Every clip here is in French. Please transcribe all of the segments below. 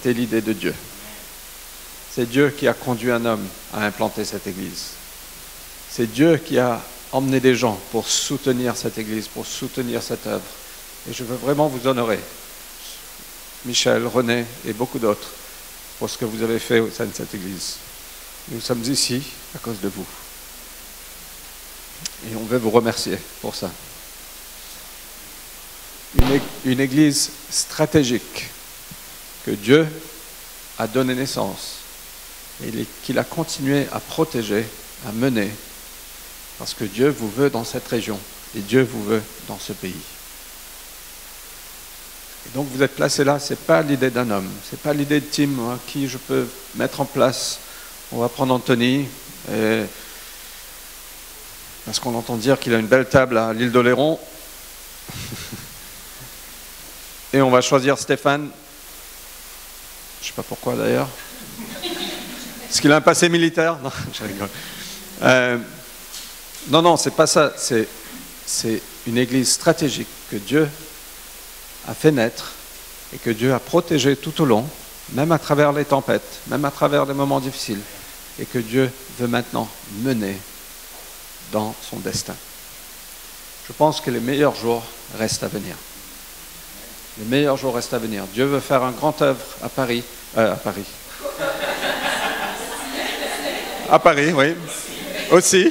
c'était l'idée de Dieu. C'est Dieu qui a conduit un homme à implanter cette église. C'est Dieu qui a emmené des gens pour soutenir cette église, pour soutenir cette œuvre. Et je veux vraiment vous honorer, Michel, René et beaucoup d'autres, pour ce que vous avez fait au sein de cette église. Nous sommes ici à cause de vous. Et on veut vous remercier pour ça. Une église stratégique que Dieu a donné naissance et qu'il a continué à protéger, à mener, parce que Dieu vous veut dans cette région et Dieu vous veut dans ce pays. Et donc vous êtes placés là, ce n'est pas l'idée d'un homme, ce n'est pas l'idée de Tim, qui je peux mettre en place. On va prendre Anthony, parce qu'on entend dire qu'il a une belle table à l'île d'Oléron. Et on va choisir Stéphane. Je ne sais pas pourquoi d'ailleurs. Est-ce qu'il a un passé militaire? Non, je rigole. Non, c'est pas ça. C'est une église stratégique que Dieu a fait naître et que Dieu a protégée tout au long, même à travers les tempêtes, même à travers les moments difficiles, et que Dieu veut maintenant mener dans son destin. Je pense que les meilleurs jours restent à venir. Les meilleurs jours restent à venir. Dieu veut faire un grand œuvre à Paris. À Paris, oui. Aussi.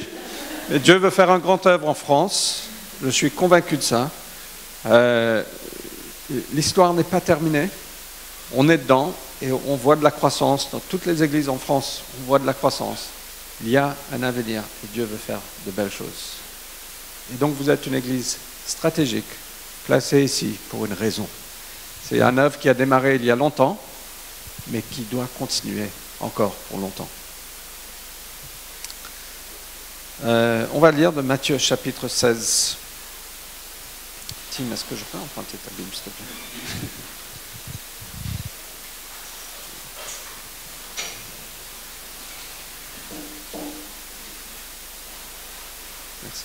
Et Dieu veut faire un grand œuvre en France. Je suis convaincu de ça. L'histoire n'est pas terminée. On est dedans et on voit de la croissance. Dans toutes les églises en France, on voit de la croissance. Il y a un avenir et Dieu veut faire de belles choses. Et donc vous êtes une église stratégique, placée ici pour une raison. C'est un œuvre qui a démarré il y a longtemps, mais qui doit continuer encore pour longtemps. On va lire de Matthieu chapitre 16. Tim, est-ce que je peux emprunter ta Bible, s'il te plaît? Merci.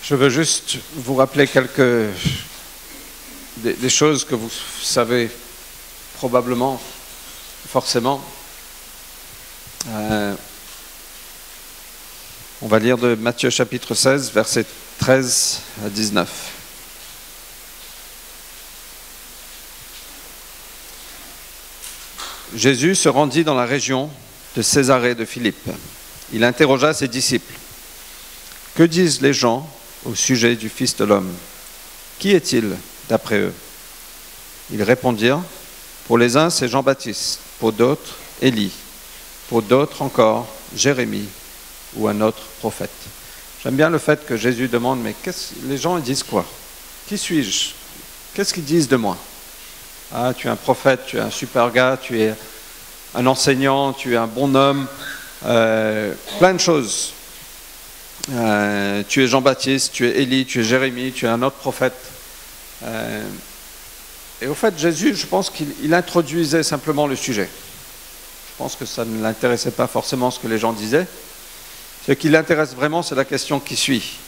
Je veux juste vous rappeler des choses que vous savez probablement, forcément. On va lire de Matthieu chapitre 16, versets 13 à 19. Jésus se rendit dans la région de Césarée de Philippe. Il interrogea ses disciples. « Que disent les gens au sujet du Fils de l'homme? Qui est-il d'après eux ?» Ils répondirent, « Pour les uns, c'est Jean-Baptiste, pour d'autres, Élie, pour d'autres encore, Jérémie ou un autre prophète. » J'aime bien le fait que Jésus demande, mais les gens ils disent quoi? Qui suis-je? Qu'est-ce qu'ils disent de moi? Ah, tu es un prophète, tu es un super gars, tu es un enseignant, tu es un bon homme, plein de choses. Tu es Jean-Baptiste, tu es Élie, tu es Jérémie, tu es un autre prophète. Et au fait, Jésus, je pense qu'il introduisait simplement le sujet. Je pense que ça ne l'intéressait pas forcément ce que les gens disaient. Ce qui l'intéresse vraiment, c'est la question qui suit.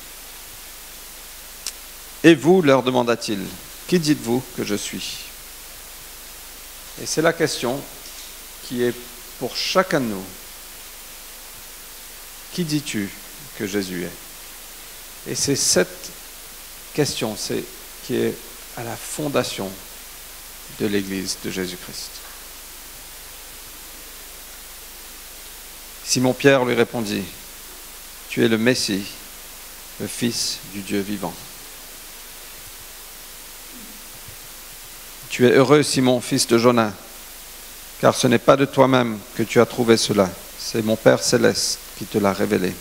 « Et vous, leur demanda-t-il, qui dites-vous que je suis ?» Et c'est la question qui est pour chacun de nous. Qui dis-tu que Jésus est? Et c'est cette question qui est à la fondation de l'Église de Jésus-Christ. Simon-Pierre lui répondit, « Tu es le Messie, le Fils du Dieu vivant. » Tu es heureux, Simon, fils de Jonas, car ce n'est pas de toi-même que tu as trouvé cela, c'est mon Père céleste qui te l'a révélé.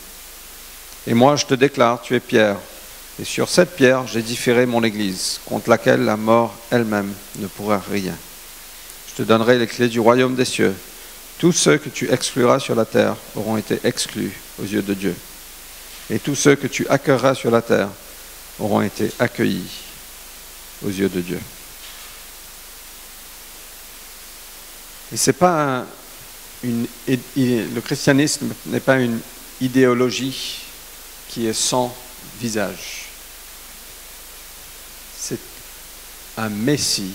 Et moi, je te déclare, tu es Pierre, et sur cette pierre, j'édifierai mon Église, contre laquelle la mort elle-même ne pourra rien. Je te donnerai les clés du royaume des cieux. Tous ceux que tu excluras sur la terre auront été exclus aux yeux de Dieu. Et tous ceux que tu accueilleras sur la terre auront été accueillis aux yeux de Dieu. Et c'est pas le christianisme n'est pas une idéologie qui est sans visage. C'est un Messie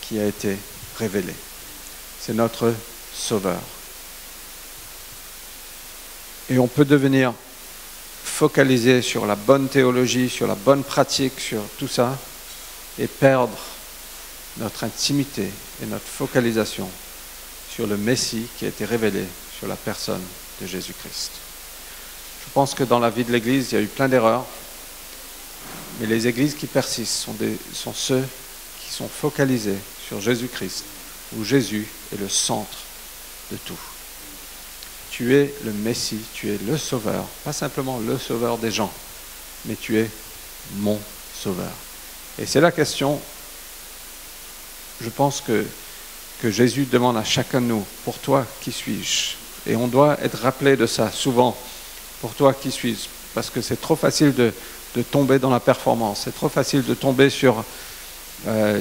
qui a été révélé. C'est notre Sauveur. Et on peut devenir focalisé sur la bonne théologie, sur la bonne pratique, sur tout ça, et perdre notre intimité et notre focalisation sur le Messie qui a été révélé sur la personne de Jésus-Christ. Je pense que dans la vie de l'Église, il y a eu plein d'erreurs, mais les églises qui persistent sont ceux qui sont focalisés sur Jésus-Christ, où Jésus est le centre de tout. Tu es le Messie, tu es le Sauveur, pas simplement le Sauveur des gens, mais tu es mon Sauveur. Et c'est la question, je pense que Jésus demande à chacun de nous, pour toi, qui suis-je? Et on doit être rappelé de ça souvent, pour toi, qui suis-je? Parce que c'est trop facile de tomber dans la performance, c'est trop facile de tomber sur,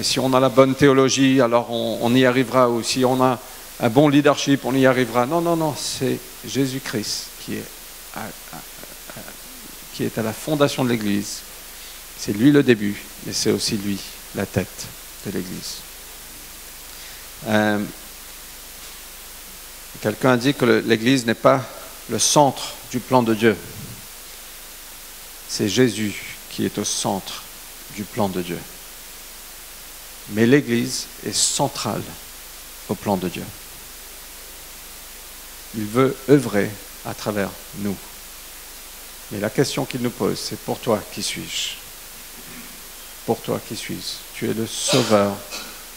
si on a la bonne théologie, alors on y arrivera, ou si on a un bon leadership, on y arrivera. Non, non, non, c'est Jésus-Christ qui est à la fondation de l'Église. C'est lui le début, mais c'est aussi lui la tête de l'Église. Quelqu'un a dit que l'Église n'est pas le centre du plan de Dieu. C'est Jésus qui est au centre du plan de Dieu. Mais l'Église est centrale au plan de Dieu. Il veut œuvrer à travers nous. Mais la question qu'il nous pose, c'est pour toi, qui suis-je? Pour toi, qui suis-je? Tu es le Sauveur,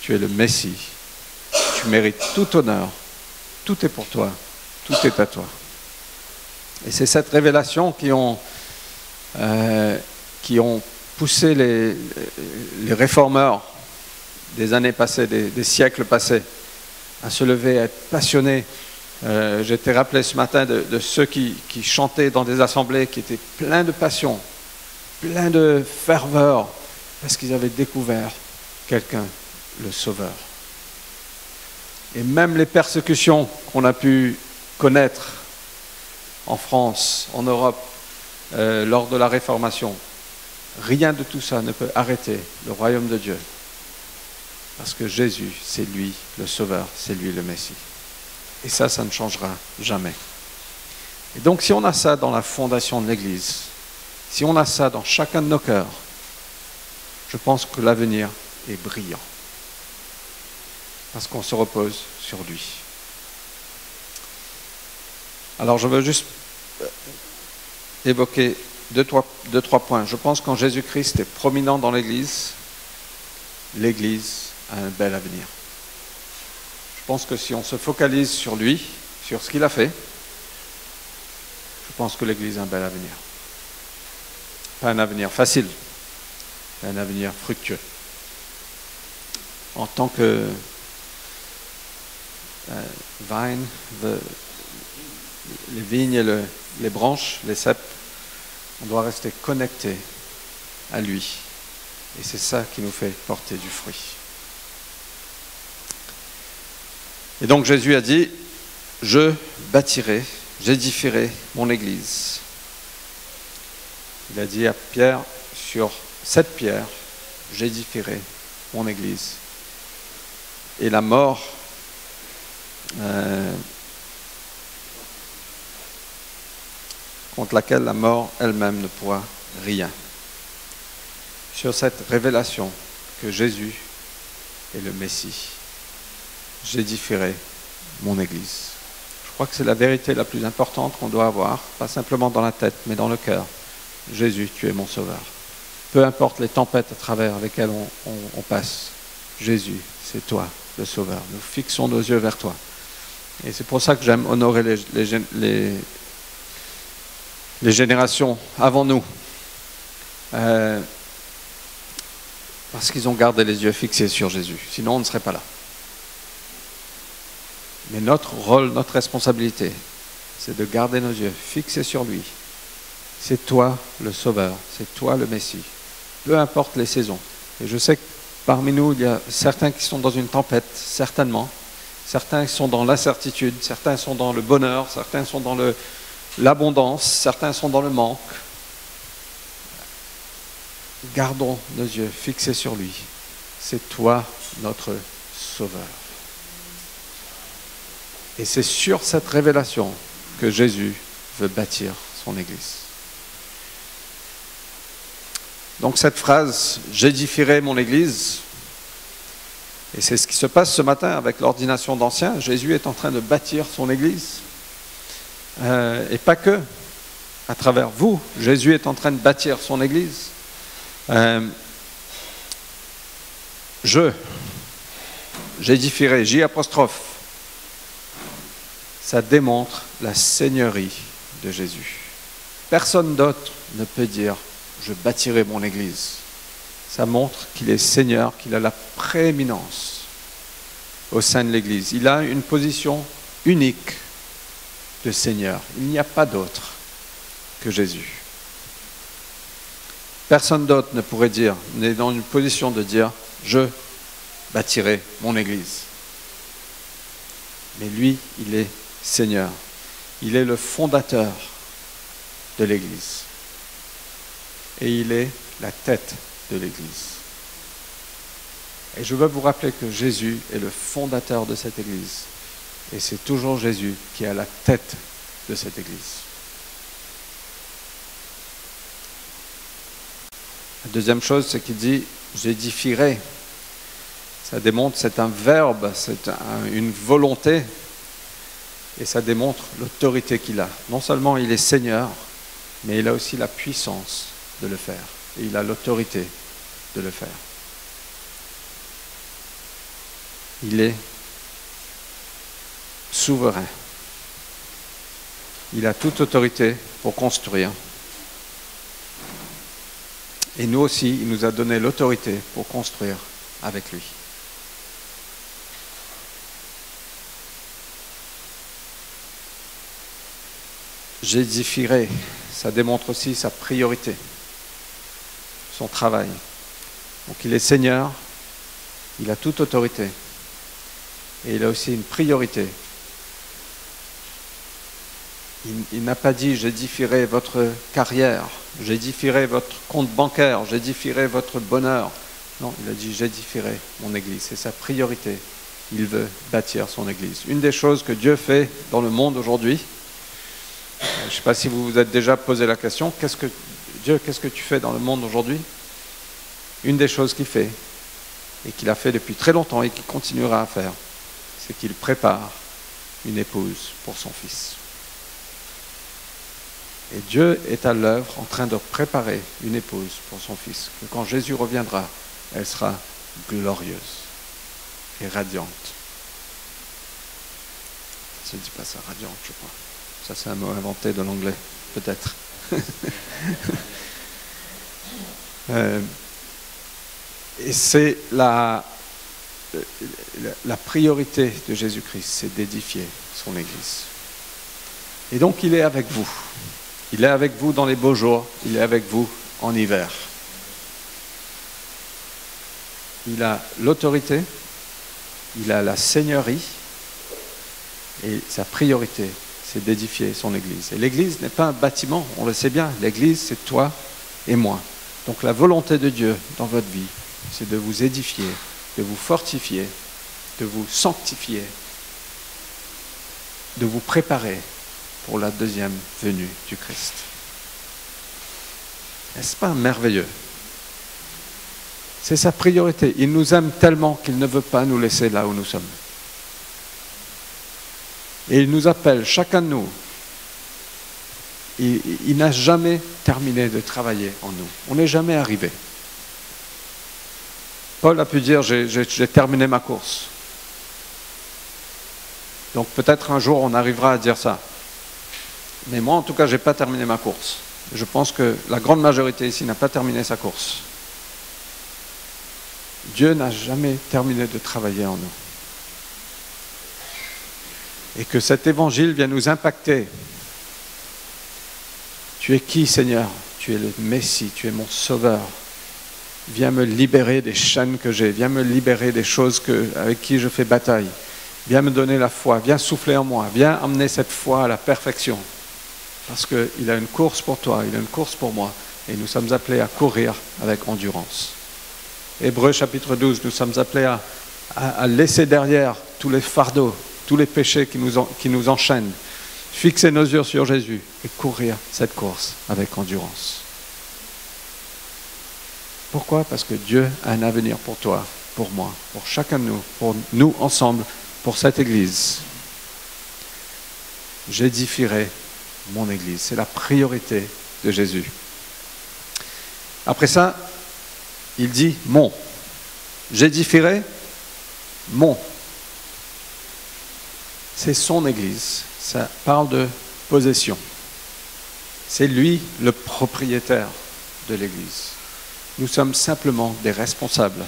tu es le Messie, tu mérites tout honneur, tout est pour toi, tout est à toi. Et c'est cette révélation qui ont poussé les réformeurs des années passées, des siècles passés, à se lever, à être passionnés. J'ai été rappelé ce matin de ceux qui chantaient dans des assemblées, qui étaient pleins de passion, pleins de ferveur, parce qu'ils avaient découvert quelqu'un, le Sauveur. Et même les persécutions qu'on a pu connaître en France, en Europe, lors de la Réformation, rien de tout ça ne peut arrêter le royaume de Dieu. Parce que Jésus, c'est lui le Sauveur, c'est lui le Messie. Et ça ne changera jamais. Et donc si on a ça dans la fondation de l'Église, si on a ça dans chacun de nos cœurs, je pense que l'avenir est brillant. Parce qu'on se repose sur lui. Alors je veux juste évoquer deux, trois points. Je pense que quand Jésus-Christ est prominent dans l'Église, l'Église a un bel avenir. Je pense que si on se focalise sur lui, sur ce qu'il a fait, je pense que l'Église a un bel avenir. Pas un avenir facile, mais un avenir fructueux. En tant que vine, les vignes et les branches, les cèpes, on doit rester connecté à lui. Et c'est ça qui nous fait porter du fruit. Et donc Jésus a dit, je bâtirai, j'édifierai mon Église. Il a dit à Pierre, sur cette pierre, j'édifierai mon Église. Et la mort contre laquelle la mort elle-même ne pourra rien. Sur cette révélation que Jésus est le Messie, j'édifierai mon Église. Je crois que c'est la vérité la plus importante qu'on doit avoir, pas simplement dans la tête, mais dans le cœur. Jésus, tu es mon Sauveur. Peu importe les tempêtes à travers lesquelles on passe, Jésus, c'est toi le Sauveur. Nous fixons nos yeux vers toi. Et c'est pour ça que j'aime honorer les générations avant nous. Parce qu'ils ont gardé les yeux fixés sur Jésus. Sinon, on ne serait pas là. Mais notre rôle, notre responsabilité, c'est de garder nos yeux fixés sur lui. C'est toi le Sauveur, c'est toi le Messie. Peu importe les saisons. Et je sais que parmi nous, il y a certains qui sont dans une tempête, certainement. Certains sont dans l'incertitude, certains sont dans le bonheur, certains sont dans l'abondance, certains sont dans le manque. Gardons nos yeux fixés sur lui. C'est toi notre Sauveur. Et c'est sur cette révélation que Jésus veut bâtir son Église. Donc cette phrase « J'édifierai mon Église », et c'est ce qui se passe ce matin avec l'ordination d'anciens. Jésus est en train de bâtir son Église. Et pas que. À travers vous, Jésus est en train de bâtir son Église. J'édifierai, J', ça démontre la seigneurie de Jésus. Personne d'autre ne peut dire « je bâtirai mon Église ». Ça montre qu'il est Seigneur, qu'il a la prééminence au sein de l'Église. Il a une position unique de Seigneur. Il n'y a pas d'autre que Jésus. Personne d'autre ne pourrait dire, n'est dans une position de dire « je bâtirai mon Église ». Mais lui, il est Seigneur. Il est le fondateur de l'Église. Et il est la tête de l'Église. Et je veux vous rappeler que Jésus est le fondateur de cette Église. Et c'est toujours Jésus qui est à la tête de cette Église. La deuxième chose, c'est qu'il dit « j'édifierai ». Ça démontre, c'est un verbe, c'est une volonté. Et ça démontre l'autorité qu'il a. Non seulement il est Seigneur, mais il a aussi la puissance de le faire. Et il a l'autorité de le faire. Il est souverain. Il a toute autorité pour construire. Et nous aussi, il nous a donné l'autorité pour construire avec lui. J'édifierai, ça démontre aussi sa priorité, son travail. Donc il est Seigneur, il a toute autorité et il a aussi une priorité. Il n'a pas dit j'édifierai votre carrière, j'édifierai votre compte bancaire, j'édifierai votre bonheur. Non, il a dit j'édifierai mon Église, c'est sa priorité. Il veut bâtir son Église. Une des choses que Dieu fait dans le monde aujourd'hui, je ne sais pas si vous vous êtes déjà posé la question, Dieu, qu'est-ce que tu fais dans le monde aujourd'hui? Une des choses qu'il fait, et qu'il a fait depuis très longtemps et qu'il continuera à faire, c'est qu'il prépare une épouse pour son fils. Et Dieu est à l'œuvre en train de préparer une épouse pour son fils. Que quand Jésus reviendra, elle sera glorieuse et radiante. Ça ne dit pas ça, radiante, je crois. Ça, c'est un mot inventé de l'anglais, peut-être. Et c'est la priorité de Jésus-Christ, c'est d'édifier son Église. Et donc, il est avec vous. Il est avec vous dans les beaux jours, il est avec vous en hiver. Il a l'autorité, il a la seigneurie, et sa priorité, c'est d'édifier son Église. Et l'Église n'est pas un bâtiment, on le sait bien. L'Église, c'est toi et moi. Donc la volonté de Dieu dans votre vie, c'est de vous édifier, de vous fortifier, de vous sanctifier, de vous préparer pour la deuxième venue du Christ. N'est-ce pas merveilleux? C'est sa priorité. Il nous aime tellement qu'il ne veut pas nous laisser là où nous sommes. Et il nous appelle, chacun de nous. Il n'a jamais terminé de travailler en nous. On n'est jamais arrivé. Paul a pu dire, j'ai terminé ma course. Donc peut-être un jour on arrivera à dire ça. Mais moi en tout cas, je n'ai pas terminé ma course. Je pense que la grande majorité ici n'a pas terminé sa course. Dieu n'a jamais terminé de travailler en nous. Et que cet évangile vient nous impacter. Tu es qui, Seigneur? Tu es le Messie, tu es mon Sauveur. Viens me libérer des chaînes que j'ai, viens me libérer des choses avec qui je fais bataille. Viens me donner la foi, viens souffler en moi, viens amener cette foi à la perfection. parce qu'il a une course pour toi, il a une course pour moi, et nous sommes appelés à courir avec endurance. Hébreux chapitre 12, nous sommes appelés à laisser derrière tous les fardeaux, tous les péchés qui nous enchaînent, fixer nos yeux sur Jésus et courir cette course avec endurance. Pourquoi? Parce que Dieu a un avenir pour toi, pour moi, pour chacun de nous, pour nous ensemble, pour cette Église. J'édifierai mon Église. C'est la priorité de Jésus. Après ça, il dit « mon ». J'édifierai mon. C'est son Église. Ça parle de possession. C'est lui le propriétaire de l'Église. Nous sommes simplement des responsables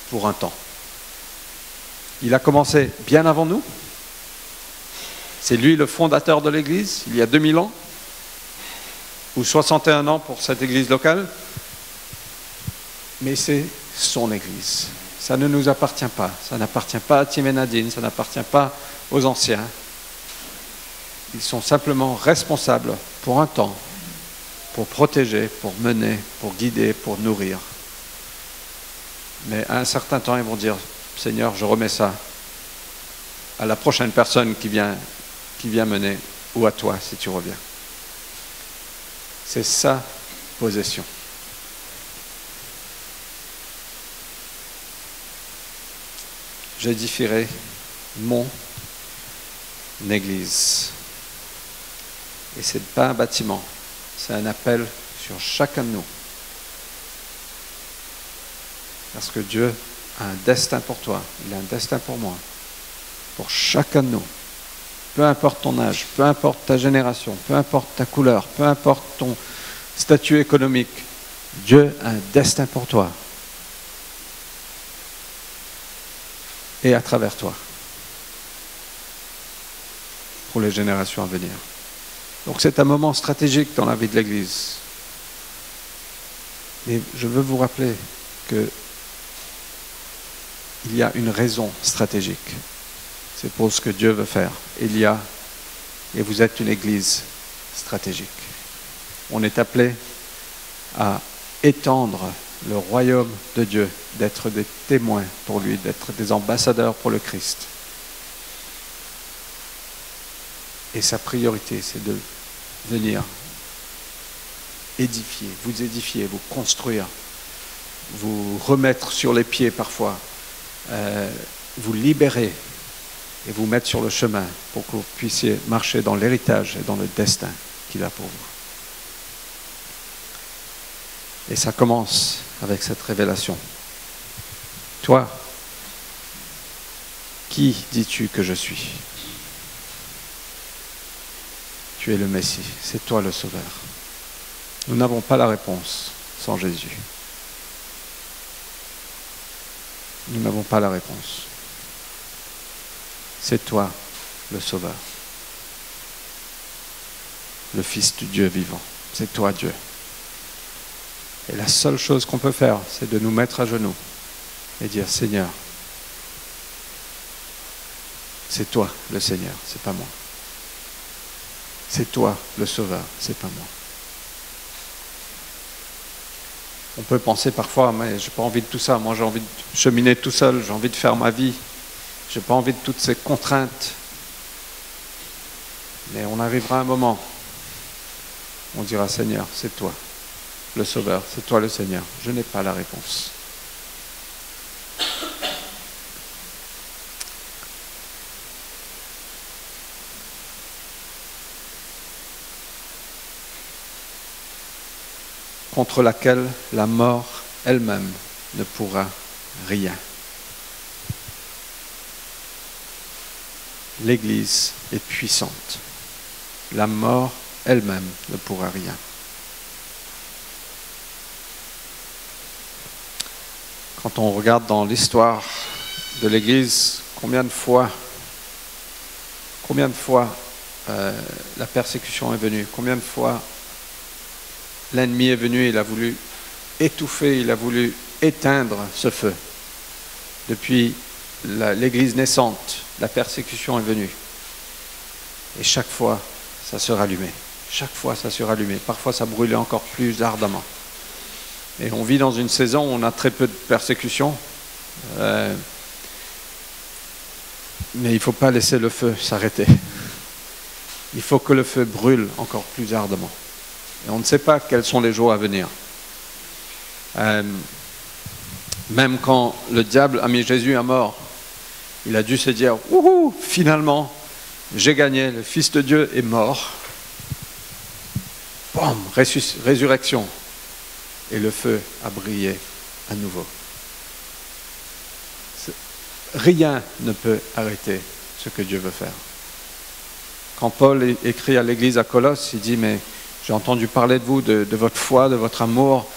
pour un temps. Il a commencé bien avant nous. C'est lui le fondateur de l'Église, il y a 2000 ans, ou 61 ans pour cette Église locale. Mais c'est son Église. Ça ne nous appartient pas. Ça n'appartient pas à Tim et Nadine, ça n'appartient pas aux anciens. Ils sont simplement responsables pour un temps, pour protéger, pour mener, pour guider, pour nourrir. Mais à un certain temps, ils vont dire « Seigneur, je remets ça à la prochaine personne qui vient mener, ou à toi si tu reviens. » C'est sa possession. J'édifierai mon Église. Et ce n'est pas un bâtiment, c'est un appel sur chacun de nous. Parce que Dieu a un destin pour toi, il a un destin pour moi, pour chacun de nous. Peu importe ton âge, peu importe ta génération, peu importe ta couleur, peu importe ton statut économique, Dieu a un destin pour toi. Et à travers toi. Pour les générations à venir. Donc c'est un moment stratégique dans la vie de l'Église. Mais je veux vous rappeler que il y a une raison stratégique. C'est pour ce que Dieu veut faire. Et vous êtes une Église stratégique. On est appelé à étendre le royaume de Dieu, d'être des témoins pour lui, d'être des ambassadeurs pour le Christ. Et sa priorité, c'est de venir édifier, vous construire, vous remettre sur les pieds parfois, vous libérer et vous mettre sur le chemin pour que vous puissiez marcher dans l'héritage et dans le destin qu'il a pour vous. Et ça commence avec cette révélation. Toi, qui dis-tu que je suis? Tu es le Messie, c'est toi le Sauveur. Nous n'avons pas la réponse sans Jésus. Nous n'avons pas la réponse. C'est toi le Sauveur. Le Fils du Dieu vivant. C'est toi Dieu. Et la seule chose qu'on peut faire, c'est de nous mettre à genoux et dire, Seigneur, c'est toi le Seigneur, c'est pas moi. C'est toi le Sauveur, c'est pas moi. On peut penser parfois, mais j'ai pas envie de tout ça, moi j'ai envie de cheminer tout seul, j'ai envie de faire ma vie, j'ai pas envie de toutes ces contraintes. Mais on arrivera à un moment, on dira, Seigneur, c'est toi le Sauveur, c'est toi le Seigneur. Je n'ai pas la réponse. Contre laquelle la mort elle-même ne pourra rien. L'Église est puissante. La mort elle-même ne pourra rien. Quand on regarde dans l'histoire de l'Église, combien de fois la persécution est venue, combien de fois l'ennemi est venu, il a voulu étouffer, il a voulu éteindre ce feu. Depuis l'Église naissante, la persécution est venue. Et chaque fois, ça se rallumait. Chaque fois, ça se rallumait. Parfois, ça brûlait encore plus ardemment. Et on vit dans une saison où on a très peu de persécutions. Mais il ne faut pas laisser le feu s'arrêter. Il faut que le feu brûle encore plus ardemment. Et on ne sait pas quels sont les jours à venir. Même quand le diable a mis Jésus à mort, il a dû se dire « Wouhou, finalement, j'ai gagné, le Fils de Dieu est mort. » Boum, résurrection. Et le feu a brillé à nouveau. Rien ne peut arrêter ce que Dieu veut faire. Quand Paul écrit à l'église à Colosse, il dit « Mais j'ai entendu parler de vous, de votre foi, de votre amour. »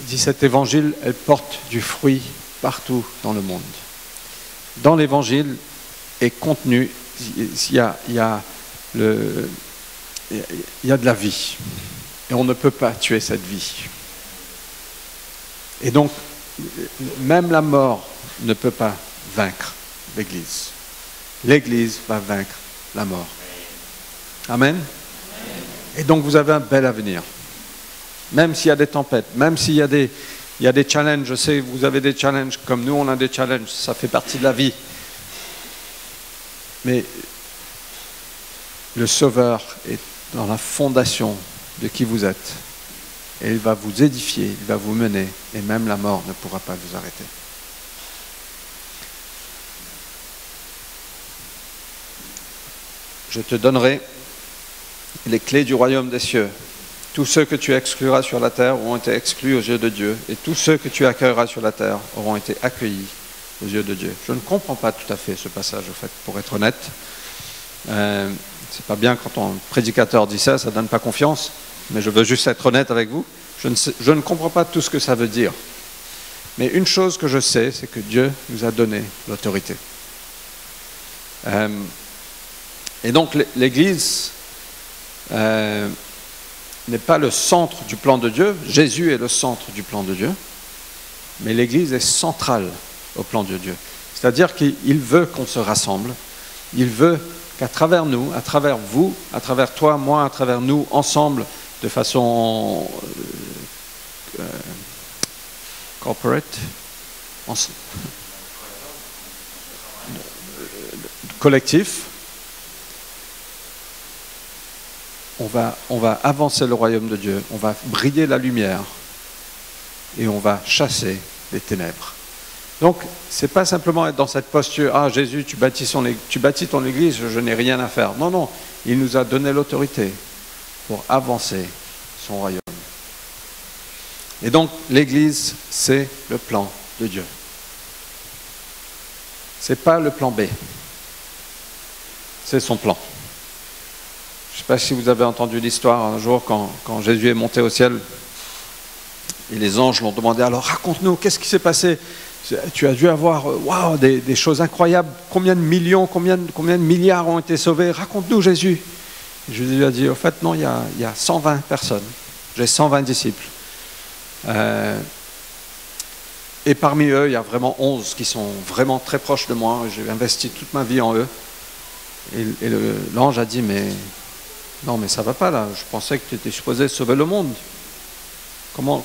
Il dit « Cet évangile, elle porte du fruit partout dans le monde. » Dans l'évangile est contenu, il y a de la vie. Et on ne peut pas tuer cette vie. Et donc, même la mort ne peut pas vaincre l'Église. L'Église va vaincre la mort. Amen. Et donc, vous avez un bel avenir. Même s'il y a des tempêtes, même s'il y a des challenges, je sais, vous avez des challenges, comme nous, on a des challenges, ça fait partie de la vie. Mais le Sauveur est dans la fondation de qui vous êtes. Et il va vous édifier, il va vous mener, et même la mort ne pourra pas vous arrêter. Je te donnerai les clés du royaume des cieux. Tous ceux que tu excluras sur la terre auront été exclus aux yeux de Dieu, et tous ceux que tu accueilleras sur la terre auront été accueillis aux yeux de Dieu. Je ne comprends pas tout à fait ce passage, au fait, pour être honnête. C'est pas bien quand un prédicateur dit ça, ça donne pas confiance, mais je veux juste être honnête avec vous. Je ne comprends pas tout ce que ça veut dire. Mais une chose que je sais, c'est que Dieu nous a donné l'autorité. Et donc l'Église n'est pas le centre du plan de Dieu. Jésus est le centre du plan de Dieu, mais l'Église est centrale au plan de Dieu. C'est-à-dire qu'il veut qu'on se rassemble, il veut qu'à travers nous, à travers vous, à travers toi, moi, à travers nous, ensemble, de façon corporate, collectif, on va avancer le royaume de Dieu, on va briller la lumière et on va chasser les ténèbres. Donc, ce n'est pas simplement être dans cette posture « Ah, Jésus, tu bâtis ton église, je n'ai rien à faire. » Non, non, il nous a donné l'autorité pour avancer son royaume. Et donc, l'église, c'est le plan de Dieu. Ce n'est pas le plan B. C'est son plan. Je ne sais pas si vous avez entendu l'histoire un jour quand Jésus est monté au ciel et les anges l'ont demandé « Alors, raconte-nous, qu'est-ce qui s'est passé ? Tu as dû avoir des choses incroyables. Combien de millions, combien de milliards ont été sauvés? Raconte-nous, Jésus. » Et Jésus a dit, au fait, non, il y a 120 personnes. J'ai 120 disciples. Et parmi eux, il y a vraiment 11 qui sont vraiment très proches de moi. J'ai investi toute ma vie en eux. Et l'ange a dit, mais non, mais ça ne va pas là. Je pensais que tu étais supposé sauver le monde. Comment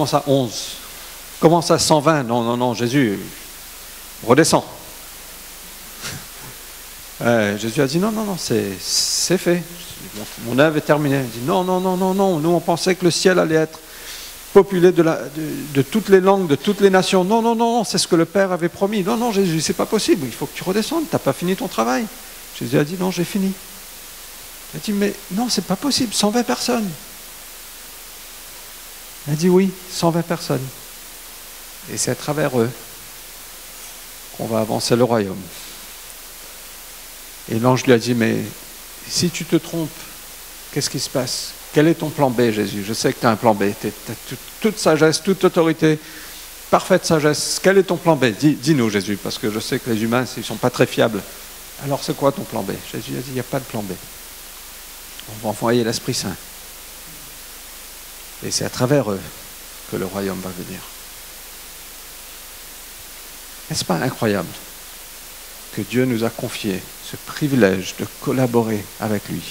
ça 11? Comment ça 120? Non, Jésus, redescends. Jésus a dit, non, c'est fait. Mon œuvre est terminée. Il dit, non, nous on pensait que le ciel allait être populé de toutes les langues, de toutes les nations. Non, c'est ce que le Père avait promis. Non, Jésus, c'est pas possible, il faut que tu redescendes, tu n'as pas fini ton travail. Jésus a dit, non, j'ai fini. Il a dit, mais non, c'est pas possible, 120 personnes. Il a dit, oui, 120 personnes. Et c'est à travers eux qu'on va avancer le royaume. Et l'ange lui a dit, mais si tu te trompes, qu'est-ce qui se passe? Quel est ton plan B, Jésus? Je sais que tu as un plan B, tu as toute sagesse, toute autorité, parfaite sagesse. Quel est ton plan B? Dis-nous, Jésus, parce que je sais que les humains, ils ne sont pas très fiables. Alors c'est quoi ton plan B? Jésus a dit, il n'y a pas de plan B. On va envoyer l'Esprit Saint. Et c'est à travers eux que le royaume va venir. N'est-ce pas incroyable que Dieu nous a confié ce privilège de collaborer avec lui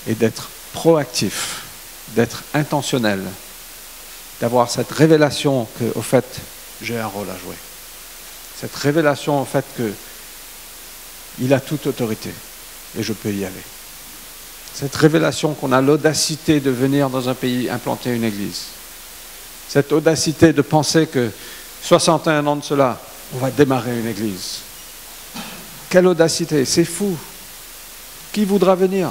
et d'être proactif, d'être intentionnel, d'avoir cette révélation que, au fait, j'ai un rôle à jouer. Cette révélation, au fait, qu'il a toute autorité et je peux y aller. Cette révélation qu'on a l'audacité de venir dans un pays implanter une église. Cette audacité de penser que 61 ans de cela, on va démarrer une église. Quelle audacité, c'est fou. Qui voudra venir?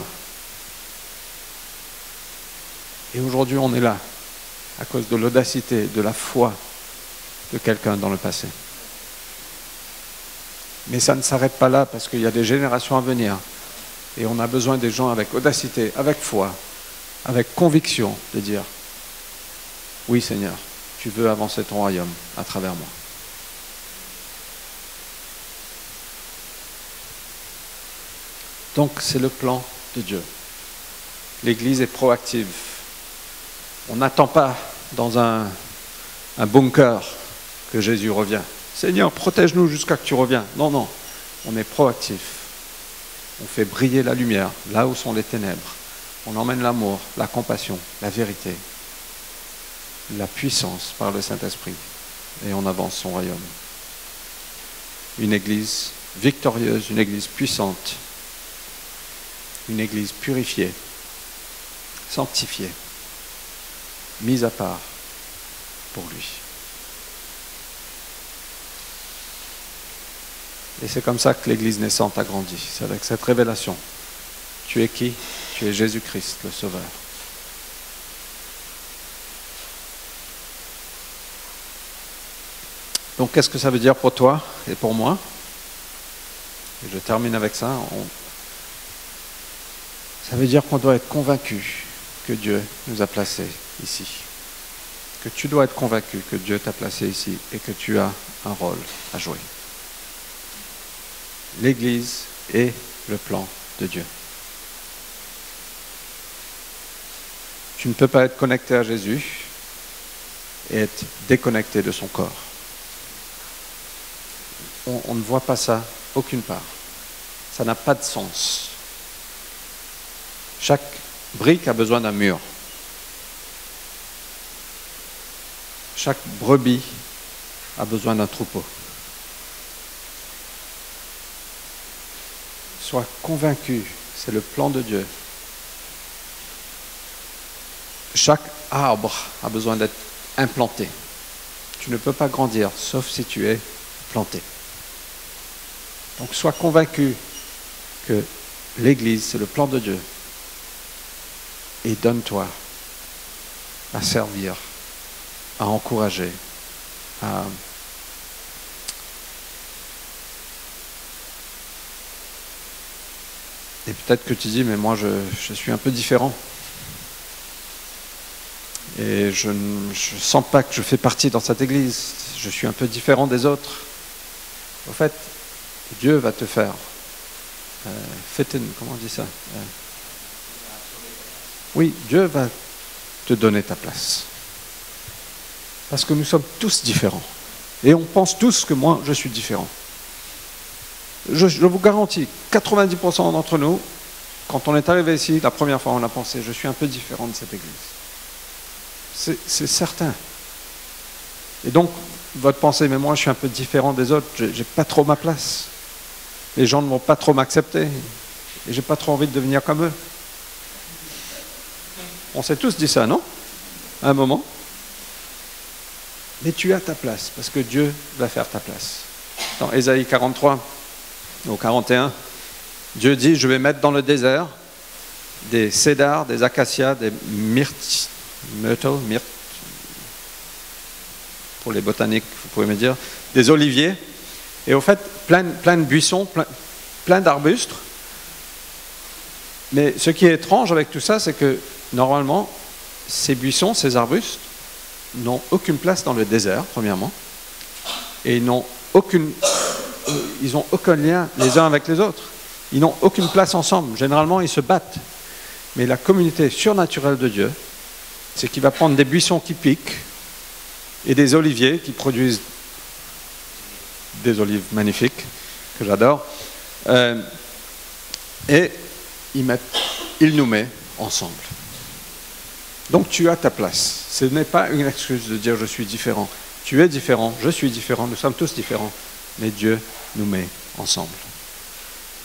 Et aujourd'hui, on est là, à cause de l'audacité, de la foi de quelqu'un dans le passé. Mais ça ne s'arrête pas là, parce qu'il y a des générations à venir. Et on a besoin des gens avec audacité, avec foi, avec conviction, de dire « Oui Seigneur, tu veux avancer ton royaume à travers moi. » Donc c'est le plan de Dieu. L'Église est proactive. On n'attend pas dans un bunker que Jésus revient. Seigneur, protège-nous jusqu'à que tu reviens. Non, non, on est proactif. On fait briller la lumière là où sont les ténèbres. On emmène l'amour, la compassion, la vérité, la puissance par le Saint-Esprit. Et on avance son royaume. Une Église victorieuse, une Église puissante, une Église purifiée, sanctifiée, mise à part pour lui. Et c'est comme ça que l'Église naissante a grandi. C'est avec cette révélation. Tu es qui? Tu es Jésus-Christ, le Sauveur. Donc, qu'est-ce que ça veut dire pour toi et pour moi? Et je termine avec ça. Ça veut dire qu'on doit être convaincu que Dieu nous a placés ici. Que tu dois être convaincu que Dieu t'a placé ici et que tu as un rôle à jouer. L'Église est le plan de Dieu. Tu ne peux pas être connecté à Jésus et être déconnecté de son corps. On ne voit pas ça aucune part. Ça n'a pas de sens. Chaque brique a besoin d'un mur. Chaque brebis a besoin d'un troupeau. Sois convaincu, c'est le plan de Dieu. Chaque arbre a besoin d'être implanté. Tu ne peux pas grandir, sauf si tu es planté. Donc sois convaincu que l'Église, c'est le plan de Dieu. Et donne-toi à servir, à encourager, à... Et peut-être que tu dis, mais moi je suis un peu différent. Et je ne sens pas que je fais partie dans cette église. Je suis un peu différent des autres. En fait, Dieu va te faire fitten, comment on dit ça? Oui, Dieu va te donner ta place. Parce que nous sommes tous différents. Et on pense tous que moi, je suis différent. Je vous garantis, 90% d'entre nous, quand on est arrivé ici, la première fois, on a pensé, je suis un peu différent de cette église. C'est certain. Et donc, votre pensée, mais moi, je suis un peu différent des autres, j'ai pas trop ma place. Les gens ne vont pas trop m'accepter. Et j'ai pas trop envie de devenir comme eux. On s'est tous dit ça, non? À un moment. Mais tu as ta place, parce que Dieu va faire ta place. Dans Ésaïe 43, au 41, Dieu dit, je vais mettre dans le désert des cédars, des acacias, des myrtes, pour les botaniques, vous pouvez me dire, des oliviers, et au fait, plein de buissons, plein d'arbustes. Mais ce qui est étrange avec tout ça, c'est que normalement, ces buissons, ces arbustes, n'ont aucune place dans le désert, premièrement, et ils n'ont aucun lien les uns avec les autres. Ils n'ont aucune place ensemble. Généralement, ils se battent. Mais la communauté surnaturelle de Dieu, c'est qu'il va prendre des buissons qui piquent et des oliviers qui produisent des olives magnifiques, que j'adore, et il nous met ensemble. Donc tu as ta place. Ce n'est pas une excuse de dire je suis différent. Tu es différent, je suis différent, nous sommes tous différents. Mais Dieu nous met ensemble.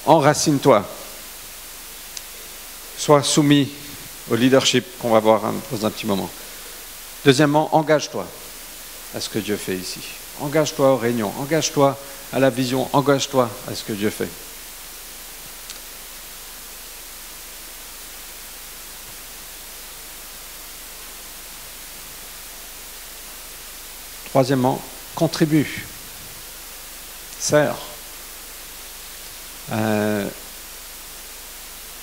Enracine-toi. Sois soumis au leadership qu'on va voir dans un petit moment. Deuxièmement, engage-toi à ce que Dieu fait ici. Engage-toi aux réunions, engage-toi à la vision, engage-toi à ce que Dieu fait. Troisièmement, contribue, sers.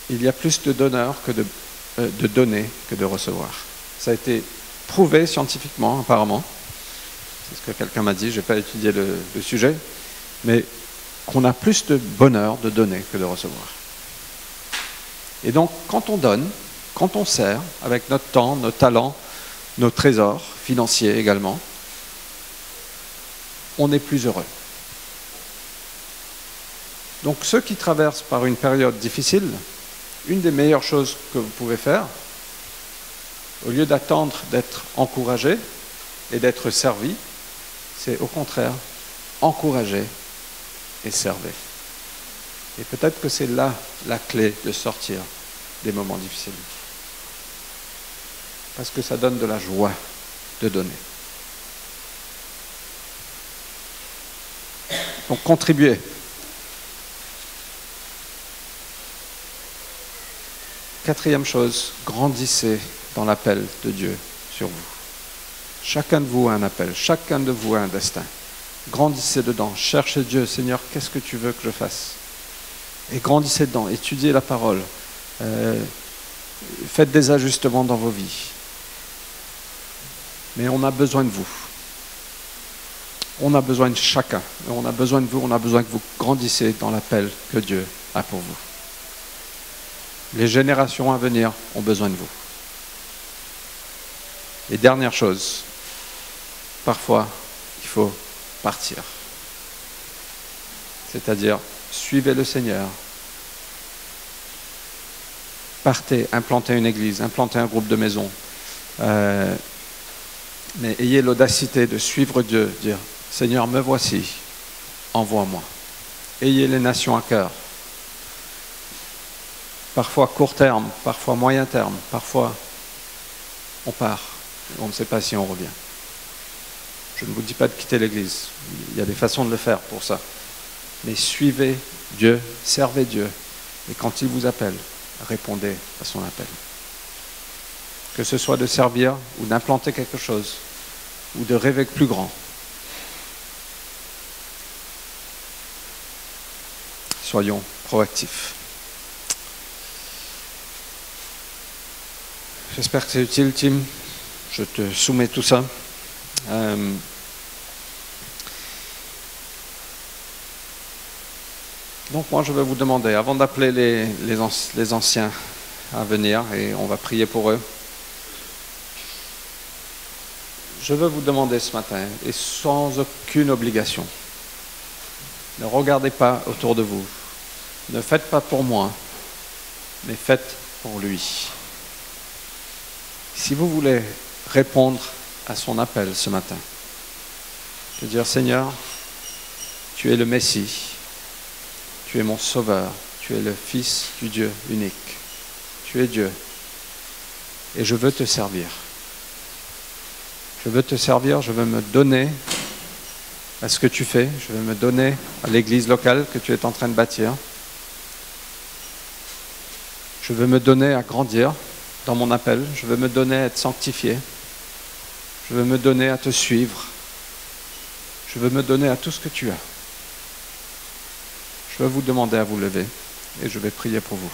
Il y a plus de donneurs que de donner que de recevoir. Ça a été prouvé scientifiquement, apparemment. C'est ce que quelqu'un m'a dit, je n'ai pas étudié le sujet, mais qu'on a plus de bonheur de donner que de recevoir. Et donc, quand on donne, quand on sert, avec notre temps, nos talents, nos trésors financiers également, on est plus heureux. Donc, ceux qui traversent par une période difficile, une des meilleures choses que vous pouvez faire, au lieu d'attendre d'être encouragé et d'être servi, c'est au contraire encourager et servir. Et peut-être que c'est là la clé de sortir des moments difficiles. Parce que ça donne de la joie de donner. Donc contribuez. Quatrième chose, grandissez dans l'appel de Dieu sur vous. Chacun de vous a un appel, chacun de vous a un destin. Grandissez dedans, cherchez Dieu, Seigneur, qu'est-ce que tu veux que je fasse? Et grandissez dedans, étudiez la parole, faites des ajustements dans vos vies. Mais on a besoin de vous. On a besoin de chacun. On a besoin de vous, on a besoin que vous grandissiez dans l'appel que Dieu a pour vous. Les générations à venir ont besoin de vous. Et dernière chose, parfois, il faut partir. C'est-à-dire, suivez le Seigneur. Partez, implantez une église, implantez un groupe de maison. Mais ayez l'audacité de suivre Dieu, dire, Seigneur, me voici, envoie-moi. Ayez les nations à cœur. Parfois court terme, parfois moyen terme, parfois on part, on ne sait pas si on revient. Je ne vous dis pas de quitter l'Église, il y a des façons de le faire pour ça. Mais suivez Dieu, servez Dieu, et quand il vous appelle, répondez à son appel. Que ce soit de servir ou d'implanter quelque chose, ou de rêver plus grand. Soyons proactifs. J'espère que c'est utile, Tim. Je te soumets tout ça. Donc moi, je vais vous demander, avant d'appeler les anciens à venir, et on va prier pour eux, je veux vous demander ce matin, et sans aucune obligation, ne regardez pas autour de vous, ne faites pas pour moi, mais faites pour lui. Si vous voulez répondre à son appel ce matin, de dire Seigneur, tu es le Messie, tu es mon Sauveur, tu es le Fils du Dieu unique, tu es Dieu, et je veux te servir. Je veux te servir, je veux me donner à ce que tu fais, je veux me donner à l'église locale que tu es en train de bâtir. Je veux me donner à grandir dans mon appel, je veux me donner à être sanctifié, je veux me donner à te suivre, je veux me donner à tout ce que tu as. Je veux vous demander à vous lever et je vais prier pour vous.